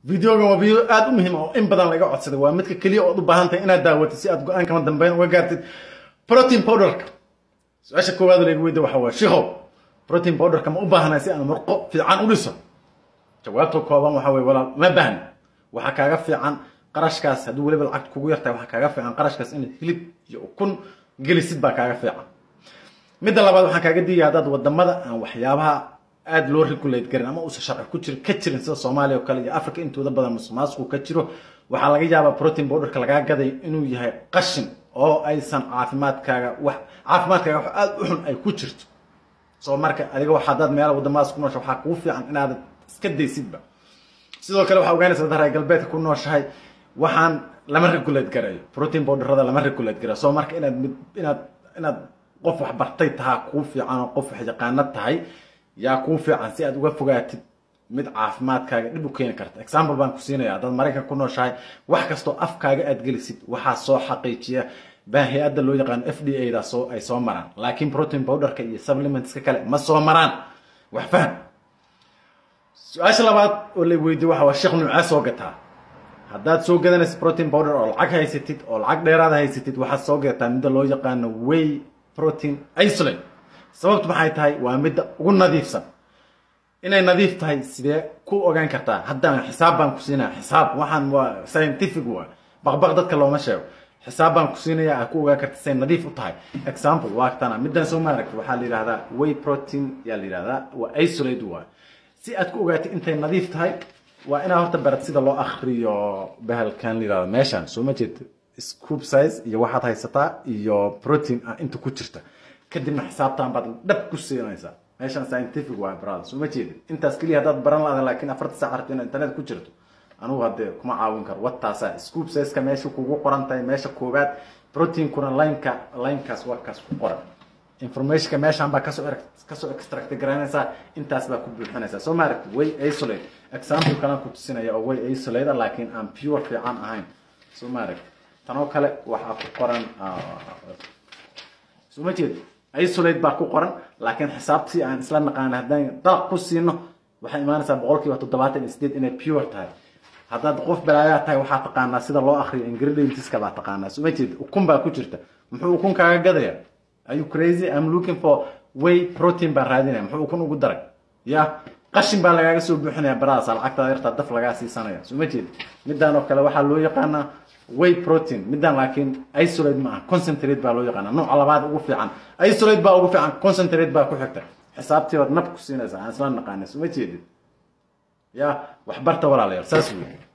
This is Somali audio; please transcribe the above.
فيديوغا waa video aad u muhiim ah oo in badan laga codsaday waa midka kaliya oo u baahan tahay inaad daawato si aad go'aan kama dambeyn uga gaartid protein powder su'aasha koowaad ee lagu weydiiyo waxa waa shiikhow protein powder kama u baahnaay si aan murqo fiican u dhiso jawaabtu kooban waxa way walaal ma baahna waxa kaaga fiican qarashkaas hadii waliba lacag kugu yartay waxa kaaga fiican qarashkaas in hilib iyo ukun gelisid baa kaaga fiican midda labaad waxaan kaaga diiyaa dad wadamada aan waxyaabaha aad loo regulate garin ama uu sharci ku jiro ka jirin sida Soomaaliya oo kale iyo Afrika intooda badan musuqmaasuq ka jiro waxa laga yaabaa protein powder ka laga gaday inuu yahay qashin oo aysan caafimaadkaaga wax aad u xun ay ku jirto soo marka adiga waxa dad meel wadamaas ku nooshahay waxa ku fiican inaad iska deysidba sidoo kale waxa ogaanaysaa daray galbeedka ku nooshahay waxaan lama regulate garayo protein powder-rada lama regulate garayo soo marka inaad qof wax bartay tahay ku fiican oo qof wax yaqaan tahay yaa ku fiican si aad uga fogaatid mid caafimaadkaaga dib u keeni karta example baan ku siinayaa dad Mareykan ku nooshahay wax kasto afkaaga aad gelisid waxa soo xaqiijiya baahiyaada loo yaqaan FDA da ay soo maraan laakiin protein powder-ka iyo supplements ka kale ma soo maraan wax faham su'aasha labaad oo la weydiiyo waxa waa sheekh nuuca soo gataa haddaad soo gadanaysid protein powder oo lacag haysatid oo lacag dheeraad haysatid waxaad soo gataa mid loo yaqaan whey protein isolate sababtu maxay tahay waa mid ugu nadiifsan inay nadiif tahay sidee ku ogaan kartaa haddana xisaab baan ku siinaa xisaab waxaan waa scientific waa baqbaq dadka looma sheego xisaab baan ku siinayaa ku ogaan kartaa say nadiif u tahay example waa tana middan soo maaragtay waxa la yiraahdaa whey protein yaa la yiraahdaa waa isolate waa si aad ku ogaatid intay nadiif tahay waa inaad horta barat sida loo akhriyo bahalkan la yiraahdo meeshan soo ma jeed scoop size iyo waxaad haysataa iyo protein inta ku jirta kadibna xisaabtaan baad dhab ku siinaysaa meeshan scientific waa brother soo ma jeed intaas kaliya dad baran lahayd laakiin 4 saac in internet ku jirto anigu hadda kuma caawin karo wataasa scoop size ka meesha kugu qoran tahay meesha koobaad protein kuna line-kaas waa kaas ku qoran information ka meeshan ba ka soo extract garanaysa intaas baa ku buuxinaysa soo maaragtay way isolate example kale ku tusinaya oo way isolate laakiin aan pure fiican ahayn soo maaragtay tan oo kale waxa ku qoran soo ma jeed isolate baa ku qoran laakiin xisaabtii aan isla naqaan hadaan dalq ku siino waxa imaanaysaa 78% inay pure tahay haddaad qof balaayaa tahay waxa taqaanaa sida loo akhriyo ingredients-ka baa taqaanaa soo ma jeed ukun baa ku jirta muxuu ukun kaaga gadaya are you crazy I'm looking for whey protein baa raadinaya muxuu ukun ugu daray ya qashin baa lagaaga soo buuxinaya baraas lacagta yarta daf laga siisanaya soo ma jeed midaan oo kale waxa loo yaqaanaa whey protein midaan laakiin isolate ma concentrate baa loo yaqaanaa nooc labaad ugu fiican isolate baa ugu fiican concentrate baa ku xigta xisaabtii wad nab ku siinaysaa aan isla naqaanay soo ma jeedid ya wax barta walaalayaal saas weey